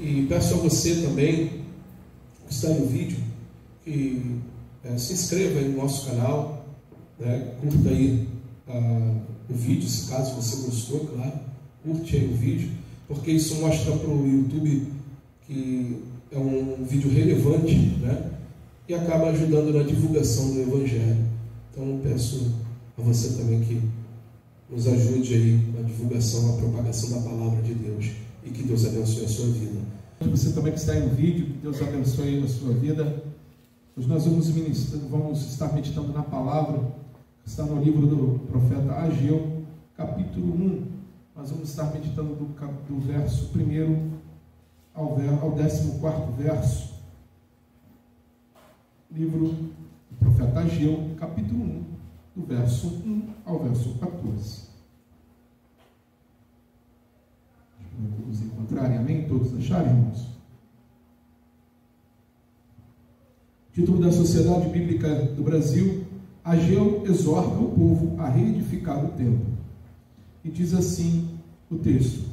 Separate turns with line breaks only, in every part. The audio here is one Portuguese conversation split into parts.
E peço a você também, que está no vídeo, que se inscreva aí no nosso canal, né? Curta aí o vídeo, se caso você gostou, claro, curte aí o vídeo, porque isso mostra para o YouTube que é um vídeo relevante, né? E acaba ajudando na divulgação do Evangelho. Então peço a você também que nos ajude aí na divulgação, na propagação da palavra de Deus, e que Deus abençoe a sua vida.
Você também que está aí no vídeo, que Deus abençoe a sua vida. Hoje nós vamos estar meditando na palavra que está no livro do profeta Ageu, capítulo 1. Nós vamos estar meditando do verso 1 ao 14º verso. Livro do profeta Ageu, capítulo 1, do verso 1 ao verso 14. Todos encontrarem, amém? Todos acharem, irmãos? Título da Sociedade Bíblica do Brasil: Ageu exorta o povo a reedificar o templo. E diz assim o texto: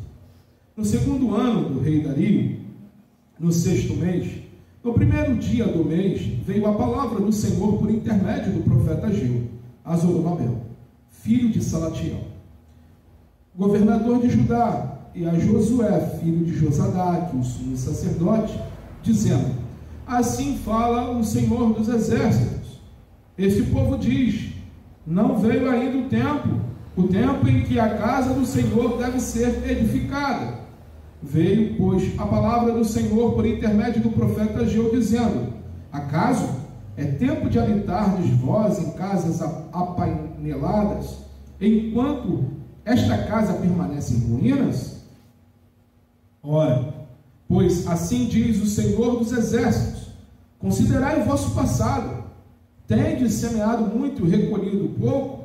no segundo ano do rei Dario, no 6º mês, no primeiro dia do mês, veio a palavra do Senhor por intermédio do profeta Ageu a Zorobabel, filho de Salatiel, governador de Judá, e a Josué, filho de Josadaque, o sumo sacerdote, dizendo: assim fala o Senhor dos exércitos. Este povo diz: não veio ainda o tempo em que a casa do Senhor deve ser edificada. Veio, pois, a palavra do Senhor por intermédio do profeta Ageu, dizendo: acaso é tempo de habitardes vós em casas apaineladas, enquanto esta casa permanece em ruínas? Ora, pois assim diz o Senhor dos exércitos: considerai o vosso passado. Tendes semeado muito e recolhido pouco?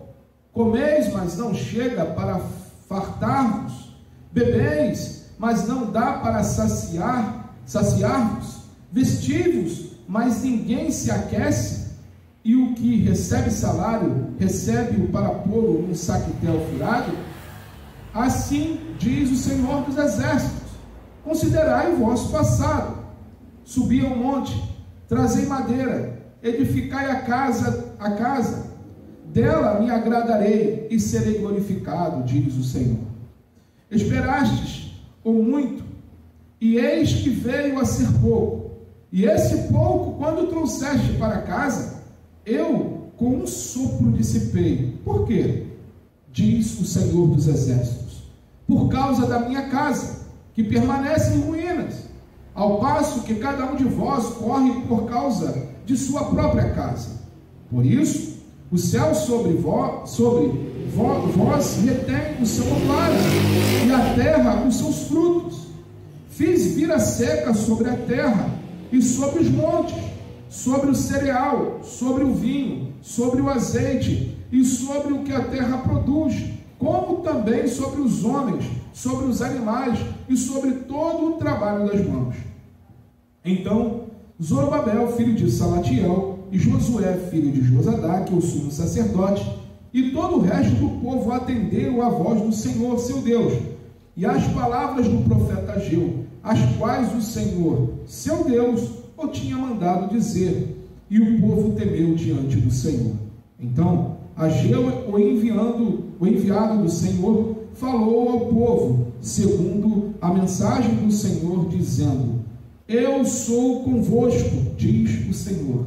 Comeis, mas não chega para fartar-vos? Bebeis, mas não dá para saciar-vos? Vestivos, mas ninguém se aquece? E o que recebe salário, recebe-o para pô-lo num saquetel furado? Assim diz o Senhor dos exércitos: considerai o vosso passado. Subi ao monte, trazei madeira, edificai a casa, dela me agradarei e serei glorificado, diz o Senhor. Esperastes o muito, e eis que veio a ser pouco, e esse pouco, quando trouxeste para casa, eu com um sopro dissipei. Por quê? Diz o Senhor dos exércitos: por causa da minha casa, que permanece em ruínas, ao passo que cada um de vós corre por causa de sua própria casa. Por isso, o céu sobre vós retém o seu orvalho, e a terra os seus frutos. Fiz vir a seca sobre a terra e sobre os montes, sobre o cereal, sobre o vinho, sobre o azeite e sobre o que a terra produz, como também sobre os homens, sobre os animais e sobre todo o trabalho das mãos. Então Zorobabel, filho de Salatiel, e Josué, filho de Josadaque, o sumo sacerdote, e todo o resto do povo atenderam à voz do Senhor, seu Deus, e às palavras do profeta Ageu, as quais o Senhor, seu Deus, o tinha mandado dizer, e o povo temeu diante do Senhor. Então Ageu, o enviado do Senhor, falou ao povo, segundo a mensagem do Senhor, dizendo: eu sou convosco, diz o Senhor.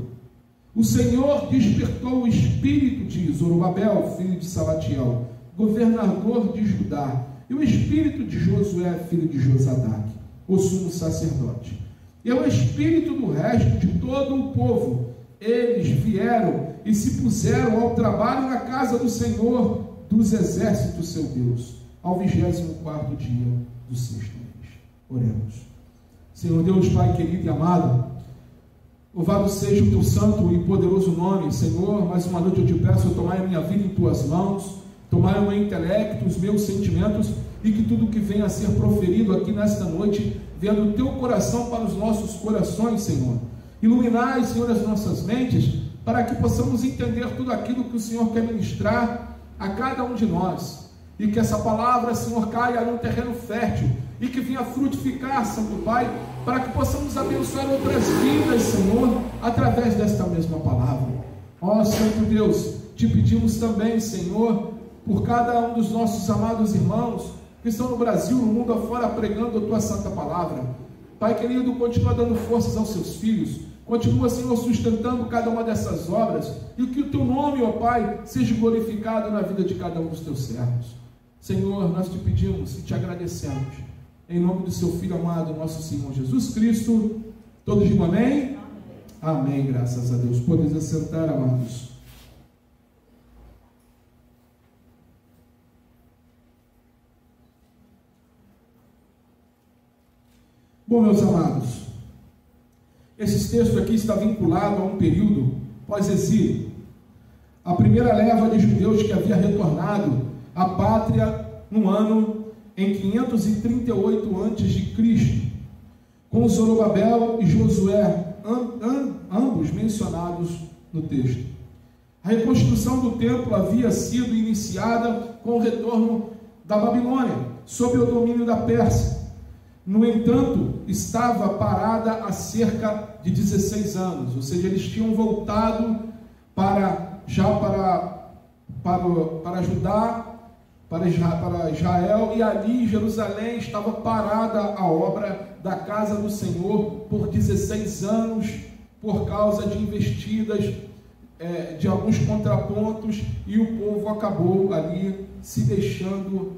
O Senhor despertou o espírito de Zorobabel, filho de Salatiel, governador de Judá, e o espírito de Josué, filho de Josadaque, o sumo sacerdote, e o espírito do resto de todo o povo. Eles vieram e se puseram ao trabalho na casa do Senhor dos exércitos, seu Deus, ao 24º dia do 6º mês. Oremos. Senhor Deus, Pai querido e amado, louvado seja o teu santo e poderoso nome, Senhor. Mais uma noite eu te peço, tomai a minha vida em tuas mãos, tomai o meu intelecto, os meus sentimentos, e que tudo que venha a ser proferido aqui nesta noite venha do teu coração para os nossos corações, Senhor. Iluminai, Senhor, as nossas mentes, para que possamos entender tudo aquilo que o Senhor quer ministrar a cada um de nós, e que essa palavra, Senhor, caia num terreno fértil, e que venha frutificar, Santo Pai, para que possamos abençoar outras vidas, Senhor, através desta mesma palavra. Ó Santo Deus, te pedimos também, Senhor, por cada um dos nossos amados irmãos que estão no Brasil, no mundo afora, pregando a tua santa palavra. Pai querido, continua dando forças aos seus filhos, continua, Senhor, sustentando cada uma dessas obras, e que o teu nome, ó Pai, seja glorificado na vida de cada um dos teus servos. Senhor, nós te pedimos e te agradecemos, em nome do seu Filho amado, nosso Senhor Jesus Cristo. Todos digam amém? Amém, graças a Deus. Podem assentar, amados. Bom, meus amados, esse texto aqui está vinculado a um período pós-exílio. A primeira leva de judeus que havia retornado à pátria no ano em 538 a.C., com Zorobabel e Josué, ambos mencionados no texto. A reconstrução do templo havia sido iniciada com o retorno da Babilônia, sob o domínio da Pérsia. No entanto, estava parada há cerca de 16 anos, ou seja, eles tinham voltado para Judá, para Israel, e ali em Jerusalém estava parada a obra da casa do Senhor por 16 anos, por causa de investidas, de alguns contrapontos, e o povo acabou ali se deixando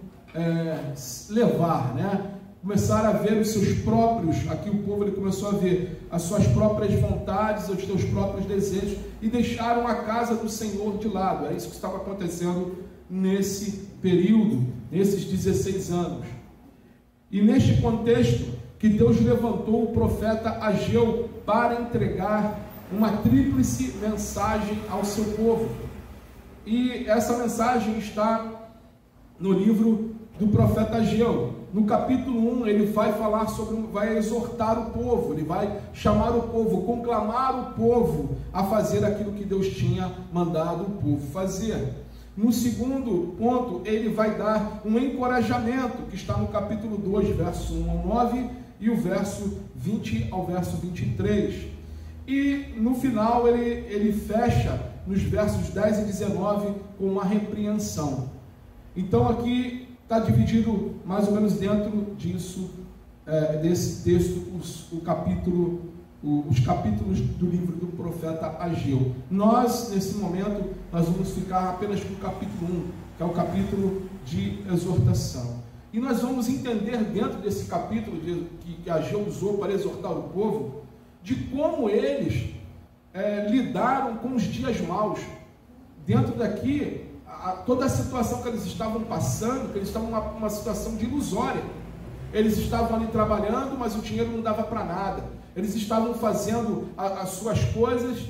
levar, né? Começaram a ver os seus próprios, aqui o povo ele começou a ver as suas próprias vontades, os seus próprios desejos, e deixaram a casa do Senhor de lado. É isso que estava acontecendo nesse período, nesses 16 anos. E neste contexto que Deus levantou o profeta Ageu para entregar uma tríplice mensagem ao seu povo. E essa mensagem está no livro do profeta Ageu. No capítulo 1, ele vai falar vai exortar o povo, ele vai chamar o povo, conclamar o povo a fazer aquilo que Deus tinha mandado o povo fazer. No segundo ponto, ele vai dar um encorajamento, que está no capítulo 2, verso 1 ao 9, e o verso 20 ao verso 23. E no final, ele fecha nos versos 10 e 19 com uma repreensão. Então aqui está dividido mais ou menos dentro disso, desse texto, os capítulos do livro do profeta Ageu. Nós, nesse momento, nós vamos ficar apenas com o capítulo 1, que é o capítulo de exortação. E nós vamos entender dentro desse capítulo que Ageu usou para exortar o povo, de como eles lidaram com os dias maus. Dentro daqui, toda a situação que eles estavam passando, que eles estavam numa situação de ilusória. Eles estavam ali trabalhando, mas o dinheiro não dava para nada. Eles estavam fazendo as suas coisas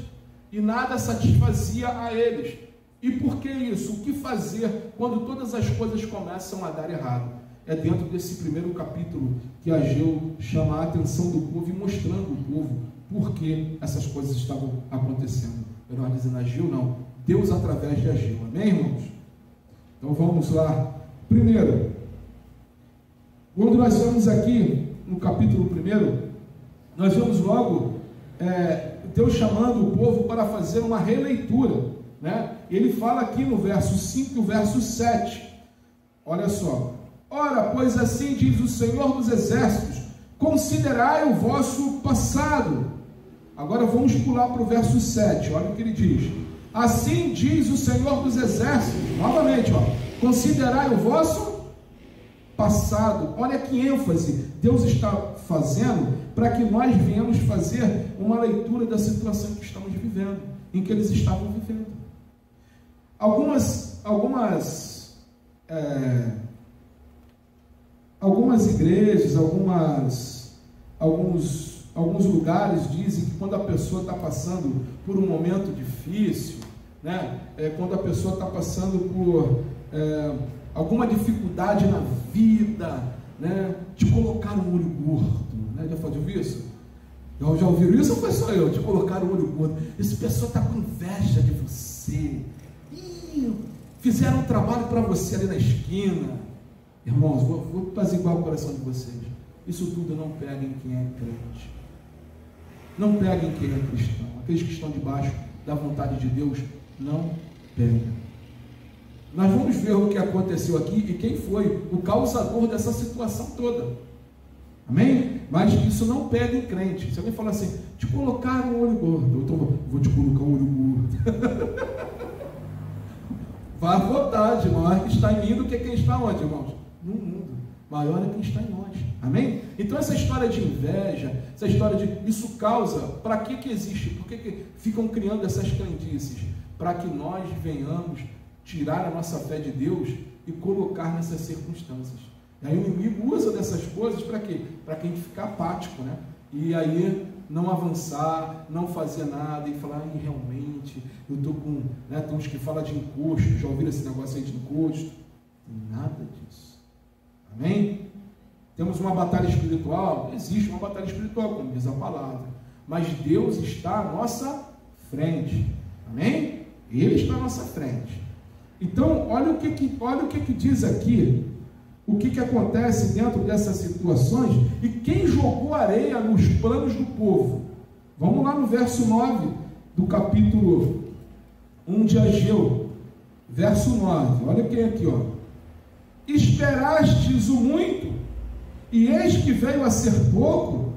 e nada satisfazia a eles. E por que isso? O que fazer quando todas as coisas começam a dar errado? É dentro desse primeiro capítulo que Ageu chama a atenção do povo e mostrando o povo por que essas coisas estavam acontecendo. Melhor dizendo, Ageu não, Deus através de Ageu. Amém, irmãos? Então vamos lá. Primeiro, quando nós vamos aqui no capítulo 1, nós vemos logo Deus chamando o povo para fazer uma releitura, né? Ele fala aqui no verso 5 e o verso 7. Olha só. Ora, pois assim diz o Senhor dos Exércitos, considerai o vosso passado. Agora vamos pular para o verso 7, olha o que ele diz. Assim diz o Senhor dos Exércitos, novamente, considerai o vosso passado. Olha que ênfase Deus está fazendo para que nós venhamos fazer uma leitura da situação que estamos vivendo, em que eles estavam vivendo. Algumas igrejas, alguns lugares dizem que quando a pessoa está passando por um momento difícil, né, quando a pessoa está passando por alguma dificuldade na vida, né, de colocar um olho gordo, né? Já ouviu isso? Já ouviram isso ou foi só eu? De colocar um olho gordo. Essa pessoa está com inveja de você. Fizeram um trabalho para você ali na esquina Irmãos, vou fazer igual o coração de vocês. Isso tudo não pega em quem é crente. Não pega em quem é cristão. Aqueles que estão debaixo da vontade de Deus, não pega. Nós vamos ver o que aconteceu aqui e quem foi o causador dessa situação toda. Amém? Mas isso não pega em crente. Se alguém falar assim, te colocaram um olho gordo, então vou te colocar um olho gordo. Vá à vontade, maior que está em mim do que quem está onde, irmãos? No mundo. Maior é quem está em nós. Amém? Então essa história de inveja, essa história de... Isso causa... Para que existe? Por que ficam criando essas crendices? Para que nós venhamos tirar a nossa fé de Deus e colocar nessas circunstâncias. E aí o inimigo usa dessas coisas para quê? Para que a gente fique apático, né? E aí não avançar, não fazer nada e falar, realmente, eu estou com... Né, tem uns que falam de encosto, já ouviram esse negócio aí de encosto? Nada disso. Amém? Temos uma batalha espiritual? Existe uma batalha espiritual, como diz a palavra. Mas Deus está à nossa frente. Amém? Ele está à nossa frente. Então, olha o que diz aqui, o que acontece dentro dessas situações e quem jogou areia nos planos do povo. Vamos lá no verso 9 do capítulo 1 de Ageu, verso 9. Olha quem aqui, ó. Esperastes o muito, e eis que veio a ser pouco,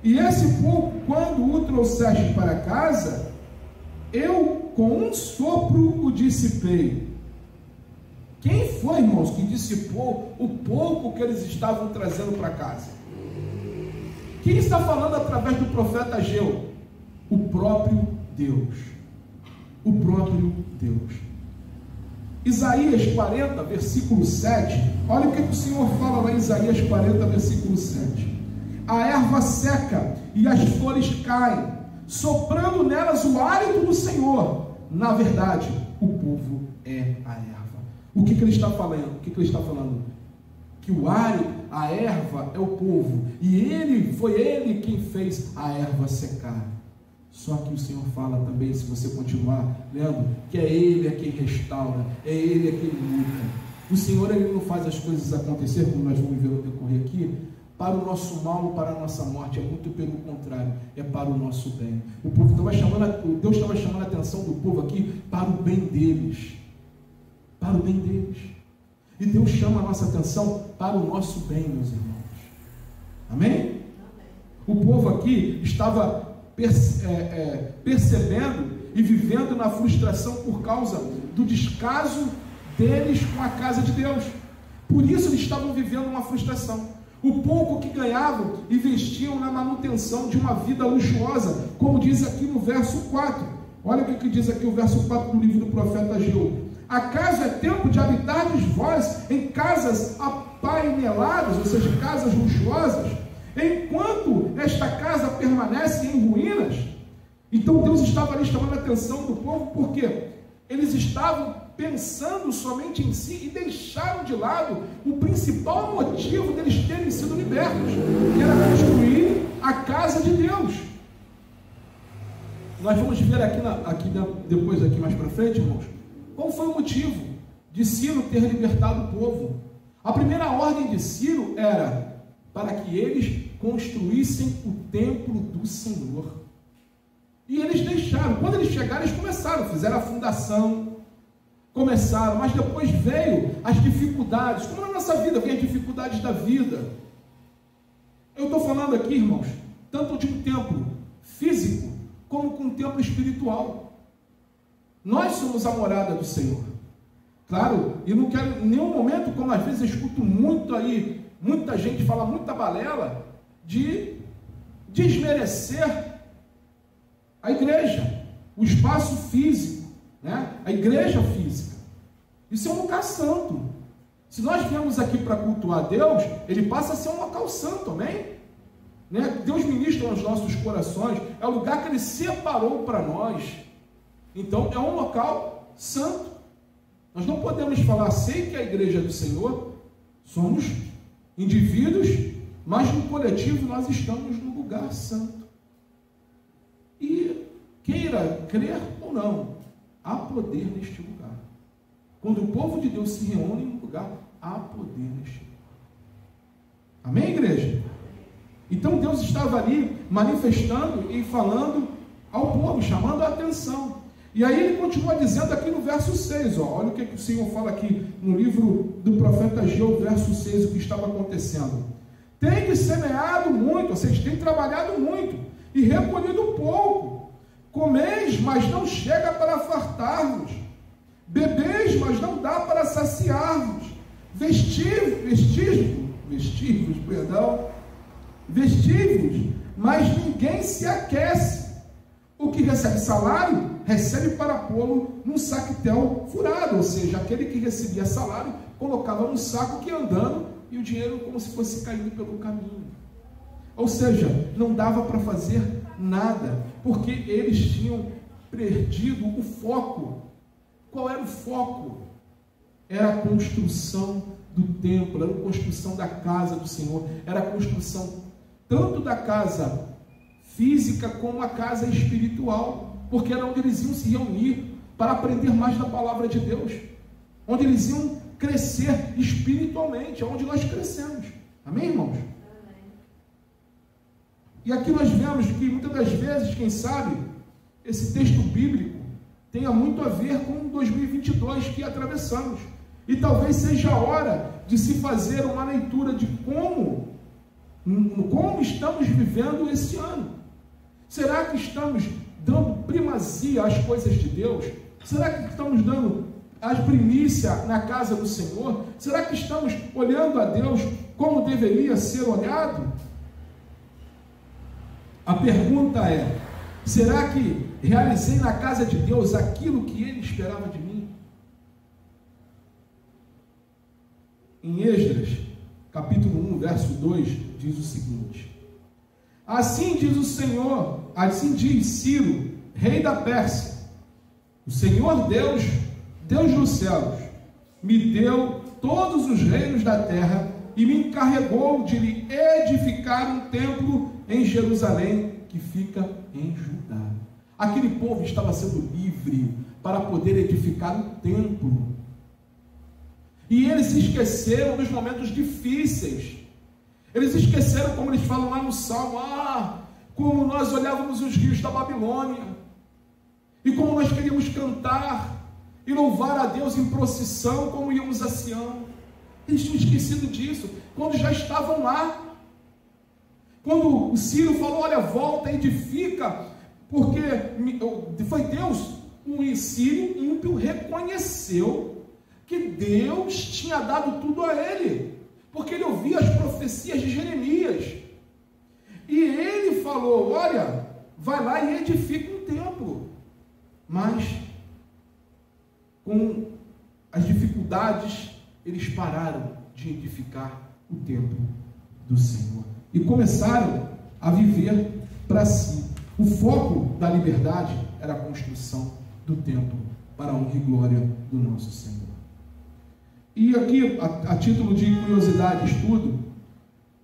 e esse pouco, quando o trouxeste para casa, eu com um sopro o dissipei. Quem foi, irmãos, que dissipou o pouco que eles estavam trazendo para casa? Quem está falando através do profeta Ageu? O próprio Deus. O próprio Deus. Isaías 40, versículo 7. Olha o que o Senhor fala lá em Isaías 40, versículo 7. A erva seca e as flores caem, soprando nelas o hálito do Senhor. Na verdade, o povo é a erva. O que ele está falando? Que o hálito, a erva é o povo. E foi ele quem fez a erva secar. Só que o Senhor fala também, se você continuar lendo, que é Ele quem restaura, é Ele quem luta. O Senhor, Ele não faz as coisas acontecer, como nós vamos ver no decorrer aqui, para o nosso mal ou para a nossa morte, é muito pelo contrário, é para o nosso bem. Deus estava chamando a atenção do povo aqui para o bem deles. Para o bem deles. E Deus chama a nossa atenção para o nosso bem, meus irmãos. Amém? O povo aqui estava percebendo e vivendo na frustração por causa do descaso deles com a casa de Deus. Por isso eles estavam vivendo uma frustração. O pouco que ganhavam investiam na manutenção de uma vida luxuosa, como diz aqui no verso 4. Olha o que diz aqui o verso 4 do livro do profeta Ageu. Acaso é tempo de habitardes vós em casas apaineladas, ou seja, casas luxuosas, enquanto esta casa permanece em ruínas? Então Deus estava ali chamando a atenção do povo, porque eles estavam pensando somente em si e deixaram de lado o principal motivo deles terem sido libertos, que era construir a casa de Deus. Nós vamos ver depois mais para frente, irmãos, qual foi o motivo de Ciro ter libertado o povo. A primeira ordem de Ciro era para que eles construíssem o templo do Senhor. E eles deixaram. Quando eles chegaram, eles começaram, fizeram a fundação, começaram, mas depois veio as dificuldades. Como na nossa vida vem as dificuldades da vida. Eu estou falando aqui, irmãos, tanto de um templo físico, como com um templo espiritual. Nós somos a morada do Senhor. Claro, e não quero em nenhum momento, como às vezes eu escuto muito aí, muita gente fala muita balela, de desmerecer a igreja, o espaço físico, né? A igreja física. Isso é um lugar santo. Se nós viemos aqui para cultuar Deus, ele passa a ser um local santo, amém? Né? Deus ministra nos nossos corações, é o lugar que ele separou para nós. Então é um local santo. Nós não podemos falar, sei que a igreja é do Senhor, somos indivíduos, mas no coletivo nós estamos num lugar santo. E queira crer ou não, há poder neste lugar. Quando o povo de Deus se reúne em um lugar, há poder neste lugar. Amém, igreja? Então Deus estava ali manifestando e falando ao povo, chamando a atenção. E aí ele continua dizendo aqui no verso 6, olha o que o Senhor fala aqui no livro do profeta Ageu, verso 6, o que estava acontecendo. Tem semeado muito, vocês têm trabalhado muito e recolhido pouco. Comeis, mas não chega para fartar-vos. Bebeis, mas não dá para saciar-vos. Vestivos, mas ninguém se aquece. O que recebe salário, recebe para pô-lo num saquetel furado, ou seja, aquele que recebia salário, colocava num saco que ia andando, e o dinheiro como se fosse caindo pelo caminho. Ou seja, não dava para fazer nada, porque eles tinham perdido o foco. Qual era o foco? Era a construção do templo, era a construção da casa do Senhor, era a construção tanto da casa física como a casa espiritual, porque era onde eles iam se reunir para aprender mais da palavra de Deus, onde eles iam crescer espiritualmente, é onde nós crescemos. Amém, irmãos? Amém. E aqui nós vemos que muitas das vezes, quem sabe, esse texto bíblico tenha muito a ver com 2022 que atravessamos. E talvez seja a hora de se fazer uma leitura de como estamos vivendo esse ano. Será que estamos dando primazia às coisas de Deus? Será que estamos dando a primícia na casa do Senhor? Será que estamos olhando a Deus como deveria ser olhado? A pergunta é: será que realizei na casa de Deus aquilo que Ele esperava de mim? Em Esdras, capítulo 1, verso 2, diz o seguinte: assim diz o Senhor, assim diz Ciro, rei da Pérsia, o Senhor Deus, Deus dos céus, me deu todos os reinos da terra e me encarregou de lhe edificar um templo em Jerusalém, que fica em Judá. Aquele povo estava sendo livre para poder edificar um templo. E eles se esqueceram dos momentos difíceis. Eles esqueceram, como eles falam lá no Salmo, como nós olhávamos os rios da Babilônia, e como nós queríamos cantar e louvar a Deus em procissão, como íamos a Sião. Eles tinham esquecido disso, quando já estavam lá. Quando o Ciro falou: olha, volta, edifica, porque foi Deus, o Ciro ímpio reconheceu que Deus tinha dado tudo a ele, porque ele ouvia as profecias de Jeremias, e ele falou: olha, vai lá e edifica um templo. Mas com as dificuldades, eles pararam de edificar o templo do Senhor e começaram a viver para si. O foco da liberdade era a construção do templo para a honra e glória do nosso Senhor. E aqui, a título de curiosidade, estudo,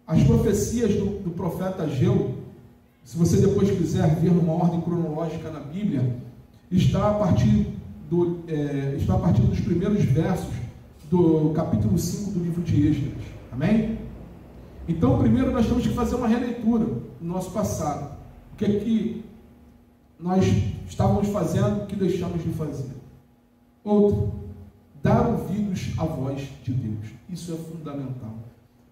as profecias do profeta Ageu, se você depois quiser ver numa ordem cronológica na Bíblia, está a partir dos primeiros versos do capítulo 5 do livro de Esdras. Amém? Então, primeiro nós temos que fazer uma releitura do nosso passado. O que é que nós estávamos fazendo, o que deixamos de fazer. Outro, dar ouvidos à voz de Deus. Isso é fundamental.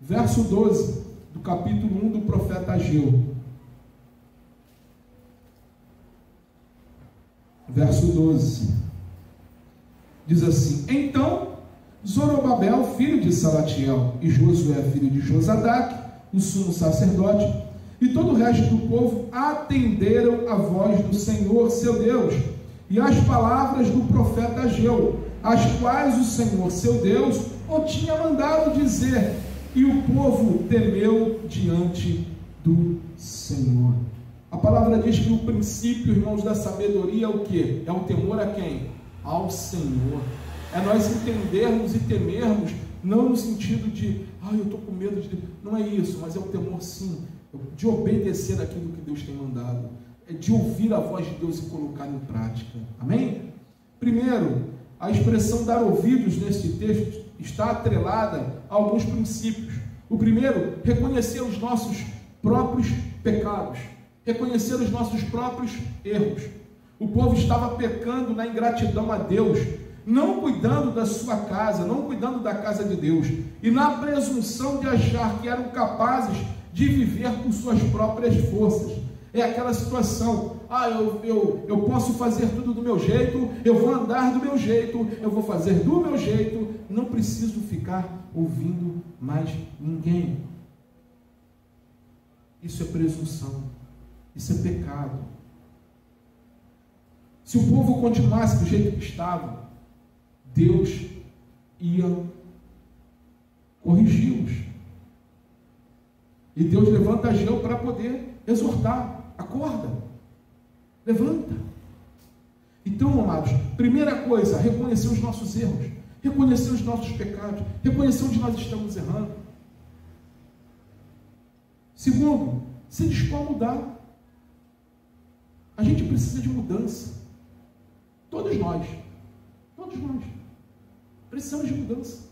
Verso 12 do capítulo 1 do profeta Ageu. Verso 12. Diz assim: então Zorobabel, filho de Salatiel, e Josué, filho de Josadaque, o sumo sacerdote, e todo o resto do povo atenderam a voz do Senhor, seu Deus, e as palavras do profeta Ageu, as quais o Senhor, seu Deus, o tinha mandado dizer, e o povo temeu diante do Senhor. A palavra diz que o princípio, irmãos, da sabedoria é o quê? É o temor a quem? Ao Senhor. É nós entendermos e temermos, não no sentido de, eu estou com medo de Deus. Não é isso, mas é o temor, sim, de obedecer aquilo que Deus tem mandado. É de ouvir a voz de Deus e colocar em prática. Amém? Primeiro, a expressão dar ouvidos nesse texto está atrelada a alguns princípios. O primeiro, reconhecer os nossos próprios pecados, reconhecer os nossos próprios erros. O povo estava pecando na ingratidão a Deus, não cuidando da sua casa, não cuidando da casa de Deus, e na presunção de achar que eram capazes de viver por suas próprias forças. É aquela situação, eu posso fazer tudo do meu jeito, eu vou andar do meu jeito, eu vou fazer do meu jeito, não preciso ficar ouvindo mais ninguém. Isso é presunção, isso é pecado. Se o povo continuasse do jeito que estava, Deus ia corrigi-los. E Deus levanta Ageu para poder exortar. Acorda, levanta. Então, amados, primeira coisa, reconhecer os nossos erros, reconhecer os nossos pecados, reconhecer onde nós estamos errando. Segundo, se dispor a mudar. A gente precisa de mudança. Todos nós precisamos de mudança.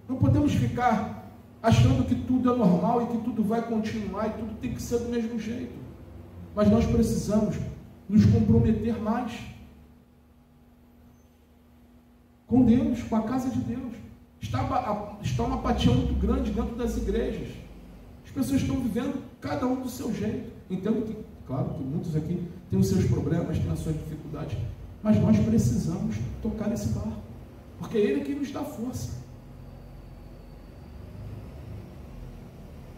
Não podemos ficar achando que tudo é normal e que tudo vai continuar e tudo tem que ser do mesmo jeito. Mas nós precisamos nos comprometer mais com Deus, com a casa de Deus. Está uma apatia muito grande dentro das igrejas. As pessoas estão vivendo cada um do seu jeito. Entendo que, claro, que muitos aqui têm os seus problemas, têm as suas dificuldades, mas nós precisamos tocar nesse barco, porque Ele é quem nos dá força.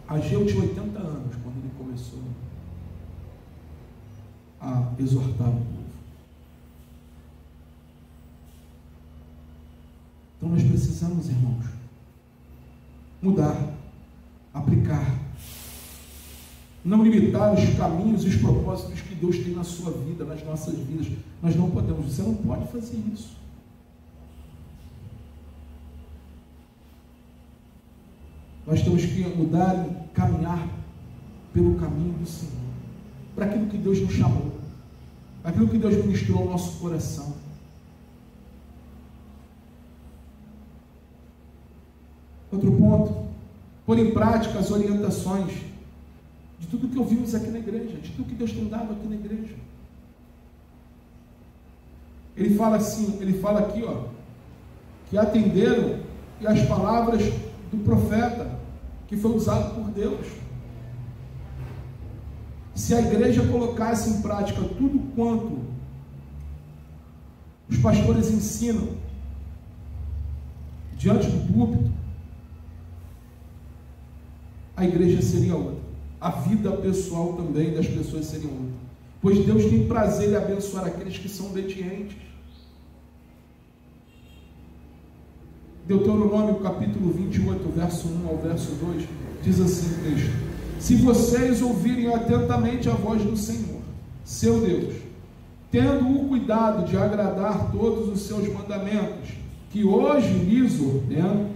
Ageu tinha 80 anos quando ele começou a exortar o povo. Então nós precisamos, irmãos, mudar, aplicar, não limitar os caminhos e os propósitos que Deus tem na sua vida, nas nossas vidas. Nós não podemos, você não pode fazer isso. Nós temos que mudar e caminhar pelo caminho do Senhor, para aquilo que Deus nos chamou, para aquilo que Deus ministrou ao nosso coração. Outro ponto, pôr em prática as orientações de tudo que ouvimos aqui na igreja, de tudo que Deus tem dado aqui na igreja. Ele fala assim, ele fala aqui, que atenderam e as palavras do profeta, que foi usado por Deus. Se a igreja colocasse em prática tudo quanto os pastores ensinam diante do púlpito, a igreja seria outra. A vida pessoal também das pessoas seria outra. Pois Deus tem prazer em abençoar aqueles que são obedientes. Deuteronômio capítulo 28, verso 1 ao verso 2, diz assim o texto: se vocês ouvirem atentamente a voz do Senhor, seu Deus, tendo o cuidado de agradar todos os seus mandamentos, que hoje lhes ordeno,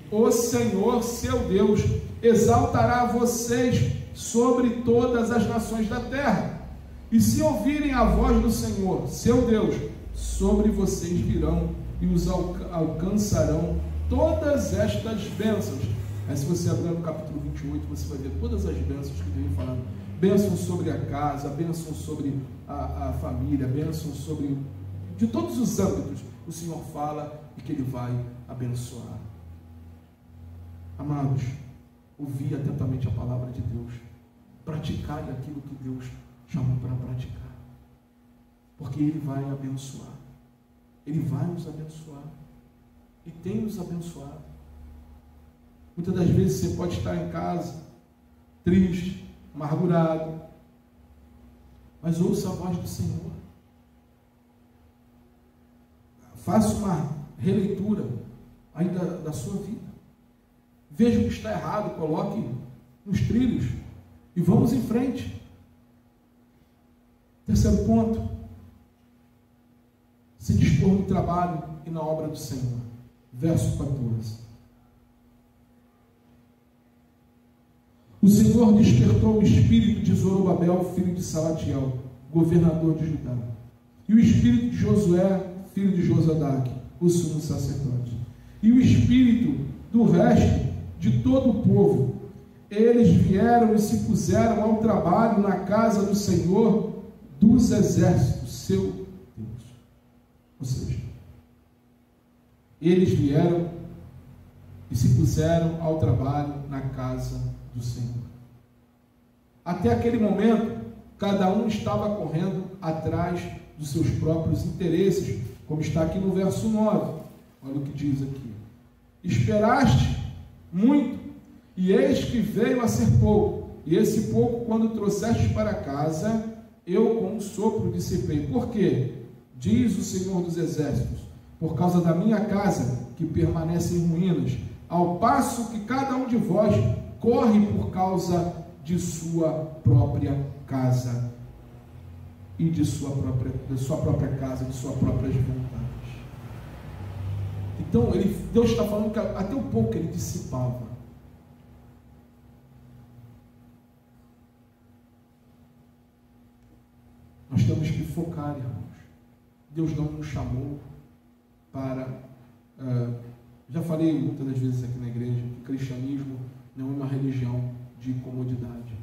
o Senhor, seu Deus, exaltará vocês sobre todas as nações da terra. E se ouvirem a voz do Senhor, seu Deus, sobre vocês virão e os alcançarão todas estas bênçãos. Aí se você abrir no capítulo 28, você vai ver todas as bênçãos que vem falando. Bênção sobre a casa, bênção sobre a família, bênção sobre... de todos os âmbitos, o Senhor fala e que Ele vai abençoar. Amados, ouvir atentamente a palavra de Deus, praticar aquilo que Deus chamou para praticar, porque Ele vai abençoar. Ele vai nos abençoar e tem nos abençoado. Muitas das vezes você pode estar em casa triste, amargurado, mas ouça a voz do Senhor. Faça uma releitura ainda da sua vida. Veja o que está errado, coloque nos trilhos e vamos em frente. Terceiro ponto: se dispor no trabalho e na obra do Senhor. Verso 14. O Senhor despertou o espírito de Zorobabel, filho de Salatiel, governador de Judá, e o espírito de Josué, filho de Josadaque, o sumo sacerdote, e o espírito do resto de todo o povo. Eles vieram e se puseram ao trabalho na casa do Senhor dos exércitos, seu Deus. Ou seja, eles vieram e se puseram ao trabalho na casa do Senhor. Até aquele momento, cada um estava correndo atrás dos seus próprios interesses, como está aqui no verso 9. Olha o que diz aqui. Esperaste muito, e eis que veio a ser pouco, e esse pouco, quando trouxeste para casa, eu com um sopro dissipei. Por quê? Diz o Senhor dos Exércitos: por causa da minha casa, que permanece em ruínas, ao passo que cada um de vós corre por causa de sua própria casa e de sua própria casa, de suas próprias vontades. Então, Deus está falando que até um pouco ele dissipava. Nós temos que focar, irmãos. Deus não nos chamou para... já falei muitas das vezes aqui na igreja que o cristianismo não é uma religião de comodidade,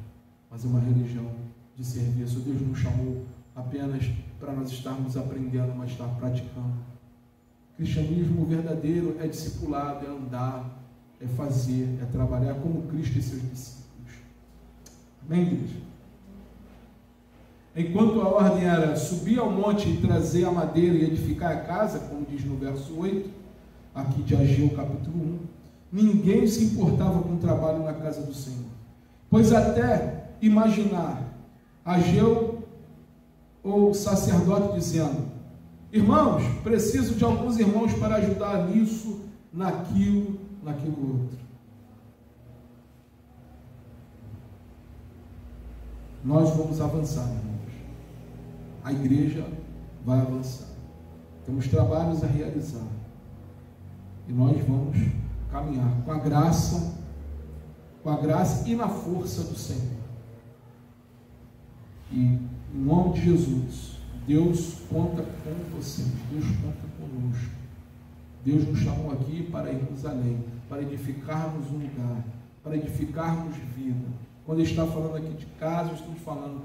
mas é uma religião de serviço. Deus nos chamou apenas para nós estarmos aprendendo, mas estar praticando. O cristianismo verdadeiro é discipulado, é andar, é fazer, é trabalhar como Cristo e seus discípulos. Amém, igreja? Enquanto a ordem era subir ao monte e trazer a madeira e edificar a casa, como diz no verso 8, aqui de Ageu capítulo 1, ninguém se importava com o trabalho na casa do Senhor. Pois até imaginar Ageu ou sacerdote dizendo: irmãos, preciso de alguns irmãos para ajudar nisso, naquilo outro. Nós vamos avançar, irmãos. A igreja vai avançar. Temos trabalhos a realizar. E nós vamos caminhar com a graça e na força do Senhor. E em nome de Jesus, Deus conta com vocês, Deus conta conosco. Deus nos chamou aqui para irmos além, para edificarmos um lugar, para edificarmos vida. Quando ele está falando aqui de casa, estamos falando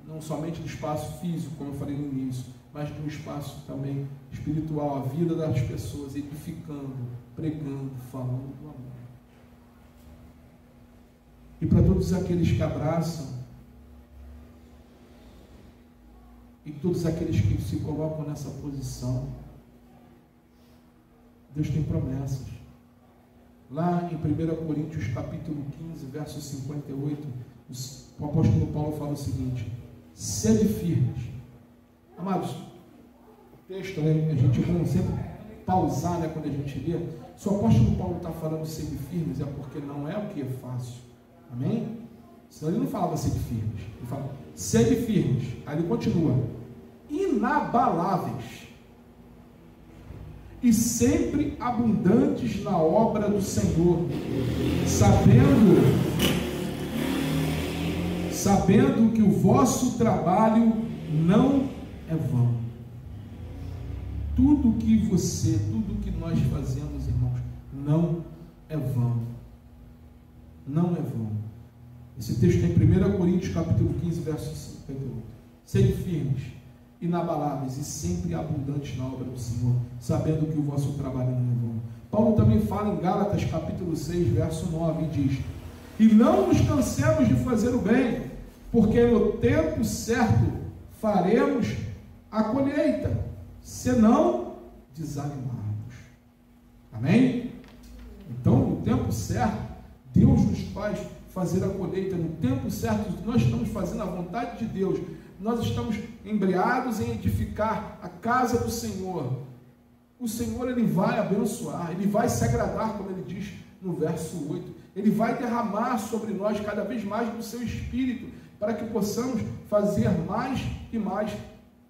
não somente do espaço físico, como eu falei no início, mas do espaço também espiritual, a vida das pessoas, edificando, pregando, falando do amor. E para todos aqueles que abraçam, e todos aqueles que se colocam nessa posição, Deus tem promessas. Lá em 1 Coríntios capítulo 15, verso 58, o apóstolo Paulo fala o seguinte: sede firmes. Amados, o texto, a gente vai sempre pausar, quando a gente lê. Se o apóstolo Paulo está falando sede firmes, é porque não é o que é fácil. Amém? Senão ele não falava sede firmes. Ele fala sede firmes. Aí ele continua: inabaláveis e sempre abundantes na obra do Senhor, sabendo que o vosso trabalho não é vão. Tudo que nós fazemos, irmãos, não é vão. Não é vão. Esse texto tem 1 Coríntios capítulo 15, verso 58. Sede firmes, inabaláveis e sempre abundantes na obra do Senhor, sabendo que o vosso trabalho não é vão. Paulo também fala em Gálatas capítulo 6, verso 9, e diz: e não nos cansemos de fazer o bem, porque no tempo certo faremos a colheita, se não desanimarmos. Amém? Então, no tempo certo, Deus nos faz fazer a colheita. No tempo certo, nós estamos fazendo a vontade de Deus. Nós estamos embriagados em edificar a casa do Senhor. O Senhor, Ele vai abençoar, Ele vai se agradar, como Ele diz no verso 8. Ele vai derramar sobre nós cada vez mais do seu Espírito, para que possamos fazer mais e mais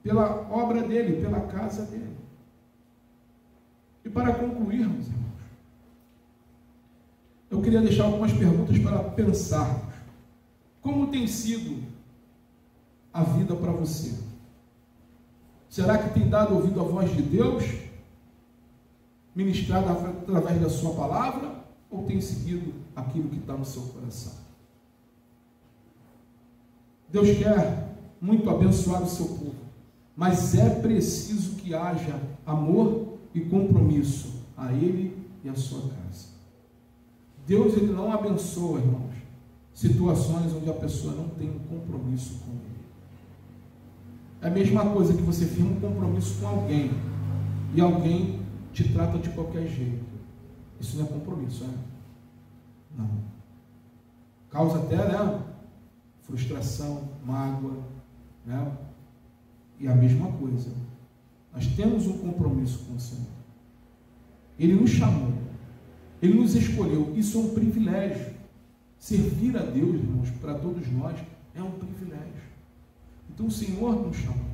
pela obra dEle, pela casa dEle. E para concluirmos, irmãos, eu queria deixar algumas perguntas para pensarmos. Como tem sido a vida para você? Será que tem dado ouvido à voz de Deus, ministrada através da sua palavra, ou tem seguido aquilo que está no seu coração? Deus quer muito abençoar o seu povo, mas é preciso que haja amor e compromisso a Ele e a sua casa. Deus, Ele não abençoa, irmãos, situações onde a pessoa não tem um compromisso com Ele. É a mesma coisa que você firma um compromisso com alguém e alguém te trata de qualquer jeito. Isso não é compromisso, né? Não. Causa até, né, frustração, mágoa, né? E a mesma coisa. Nós temos um compromisso com o Senhor. Ele nos chamou. Ele nos escolheu. Isso é um privilégio. Servir a Deus, irmãos, para todos nós, é um privilégio. Então o Senhor nos chamou.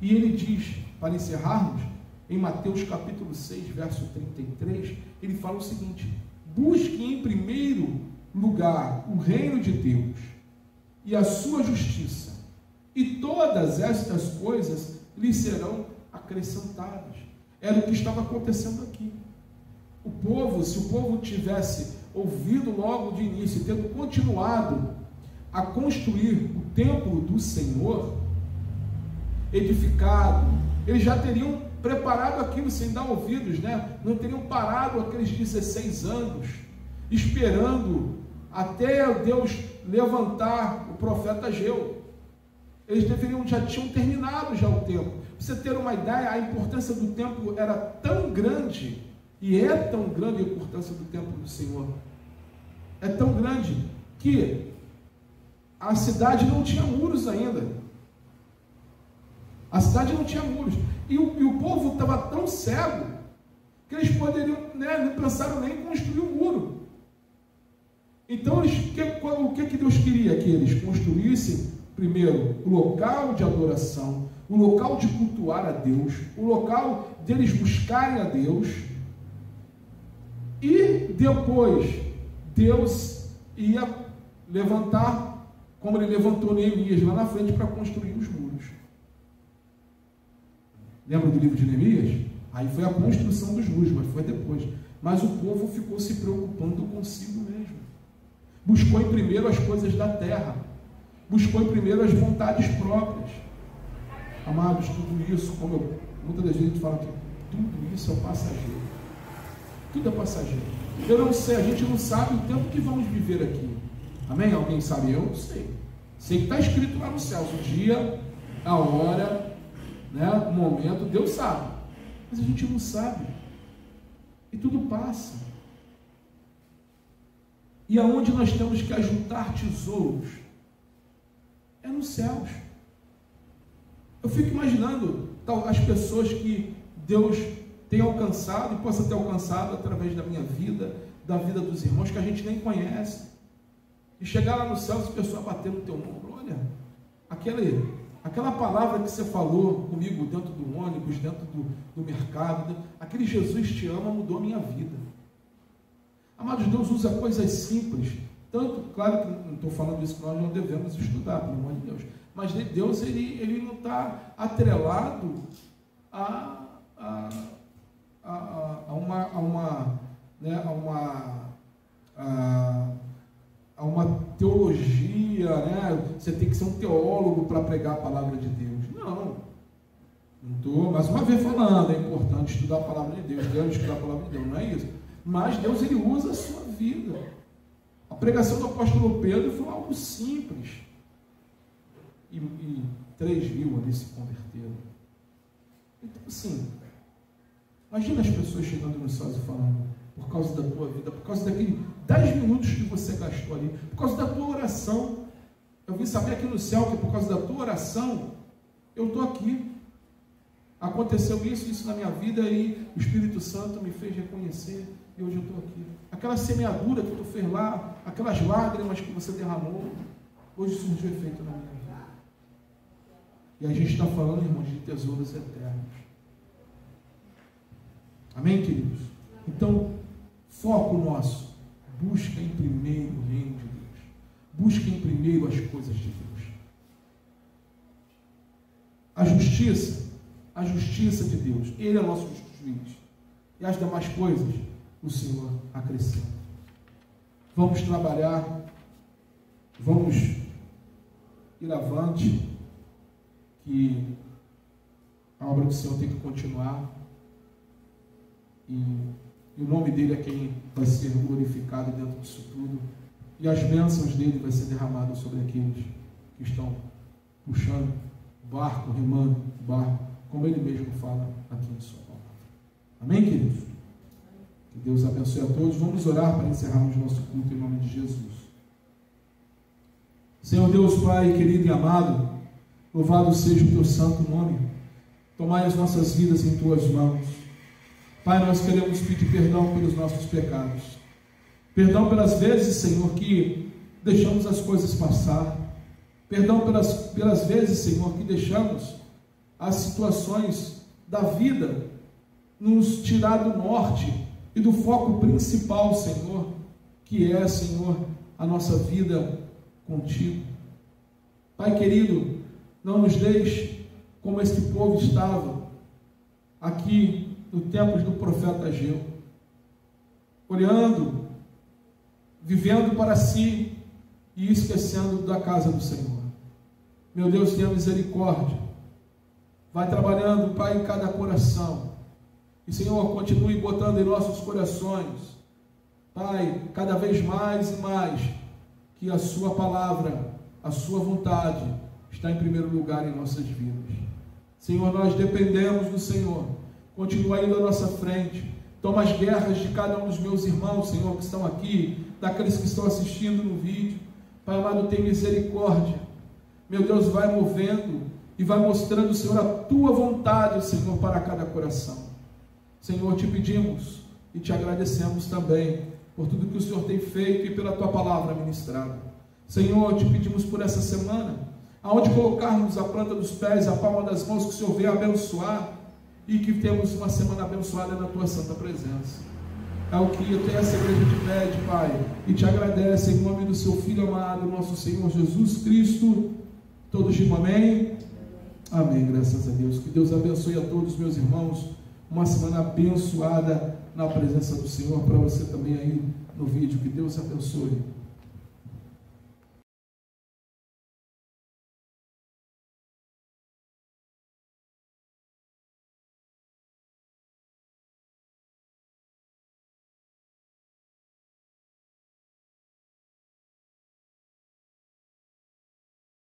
E Ele diz, para encerrarmos, em Mateus capítulo 6, verso 33, Ele fala o seguinte: busque em primeiro lugar o reino de Deus e a sua justiça, e todas estas coisas lhes serão acrescentadas. Era o que estava acontecendo aqui. O povo, se o povo tivesse ouvido logo de início, tendo continuado a construir o templo do Senhor, edificado, eles já teriam preparado aquilo sem dar ouvidos, né? Não teriam parado aqueles 16 anos, esperando até Deus levantar o profeta Ageu. Eles já tinham terminado já o templo. Para você ter uma ideia, a importância do templo era tão grande, e é tão grande a importância do templo do Senhor, é tão grande, que a cidade não tinha muros ainda. A cidade não tinha muros. E o povo estava tão cego, que eles poderiam, né, não pensaram nem em construir um muro. Então, o que Deus queria? Que eles construíssem, primeiro, o local de adoração, o local de cultuar a Deus, o local deles buscarem a Deus, e depois Deus ia levantar, como Ele levantou Neemias lá na frente, para construir os muros. Lembra do livro de Neemias? Aí foi a construção dos muros, mas foi depois. Mas o povo ficou se preocupando consigo mesmo. Buscou em primeiro as coisas da terra. Buscou em primeiro as vontades próprias. Amados, tudo isso, como muitas das vezes a gente fala aqui, tudo isso é passageiro. Tudo é passageiro. Eu não sei, a gente não sabe o tempo que vamos viver aqui. Amém? Alguém sabe? Eu não sei. Sei que está escrito lá no céu, o dia, a hora, né, o momento, Deus sabe. Mas a gente não sabe. E tudo passa. E aonde nós temos que ajuntar tesouros? É nos céus. Eu fico imaginando as pessoas que Deus tem alcançado e possa ter alcançado através da minha vida, da vida dos irmãos que a gente nem conhece. E chegar lá no céu, as pessoas bater no teu ombro, olha, aquela palavra que você falou comigo dentro do ônibus, dentro do mercado, aquele Jesus te ama, mudou a minha vida. Amados, Deus usa coisas simples, tanto, claro que não estou falando isso que nós não devemos estudar, pelo amor de Deus, mas Deus, ele não está atrelado a uma teologia, né? Você tem que ser um teólogo para pregar a palavra de Deus. Não estou, mais uma vez falando, é importante estudar a palavra de Deus, devemos estudar a palavra de Deus, não é isso? Mas Deus, ele usa a sua vida. A pregação do apóstolo Pedro foi algo simples, e 3.000 ali se converteram. Então, assim, imagina as pessoas chegando nos céus e falando, por causa da tua vida, por causa daquele 10 minutos que você gastou ali, por causa da tua oração. Eu vim saber aqui no céu que por causa da tua oração, eu estou aqui. Aconteceu isso na minha vida e o Espírito Santo me fez reconhecer e hoje eu estou aqui. Aquela semeadura que tu fez lá, aquelas lágrimas que você derramou, hoje surgiu efeito na minha vida. E a gente está falando, irmãos, de tesouros eternos. Amém, queridos? Então, foco nosso, busca em primeiro o reino de Deus. Busca em primeiro as coisas de Deus. A justiça de Deus, Ele é nosso juiz. E as demais coisas, o Senhor acrescenta. Vamos trabalhar, vamos ir avante, que a obra do Senhor tem que continuar, e o nome dele é quem vai ser glorificado dentro disso tudo, e as bênçãos dele vai ser derramadas sobre aqueles que estão puxando o barco, remando o barco, como ele mesmo fala aqui em sua palavra. Amém, queridos? Que Deus abençoe a todos. Vamos orar para encerrarmos nosso culto em nome de Jesus. Senhor Deus, Pai querido e amado, louvado seja o teu santo nome. Tomai as nossas vidas em tuas mãos. Pai, nós queremos pedir perdão pelos nossos pecados. Perdão pelas vezes, Senhor, que deixamos as coisas passar. Perdão pelas vezes, Senhor, que deixamos as situações da vida nos tirar do norte e do foco principal, Senhor, que é, Senhor, a nossa vida contigo. Pai querido, não nos deixe como este povo estava aqui no tempo do profeta Ageu, olhando, vivendo para si e esquecendo da casa do Senhor. Meu Deus, tenha misericórdia. Vai trabalhando, Pai, em cada coração. E, Senhor, continue botando em nossos corações, Pai, cada vez mais e mais, que a sua palavra, a sua vontade está em primeiro lugar em nossas vidas. Senhor, nós dependemos do Senhor. Continua indo à nossa frente. Toma as guerras de cada um dos meus irmãos, Senhor, que estão aqui, daqueles que estão assistindo no vídeo. Pai amado, tem misericórdia. Meu Deus, vai movendo e vai mostrando, Senhor, a tua vontade, Senhor, para cada coração. Senhor, te pedimos e te agradecemos também por tudo que o Senhor tem feito e pela tua palavra ministrada. Senhor, te pedimos por essa semana, aonde colocarmos a planta dos pés, a palma das mãos, que o Senhor venha abençoar e que temos uma semana abençoada na tua santa presença. É o que até essa igreja te pede, Pai, e te agradece em nome do seu Filho amado, nosso Senhor Jesus Cristo. Todos digam amém? Amém, graças a Deus. Que Deus abençoe a todos, meus irmãos. Uma semana abençoada na presença do Senhor, para você também aí no vídeo. Que Deus abençoe.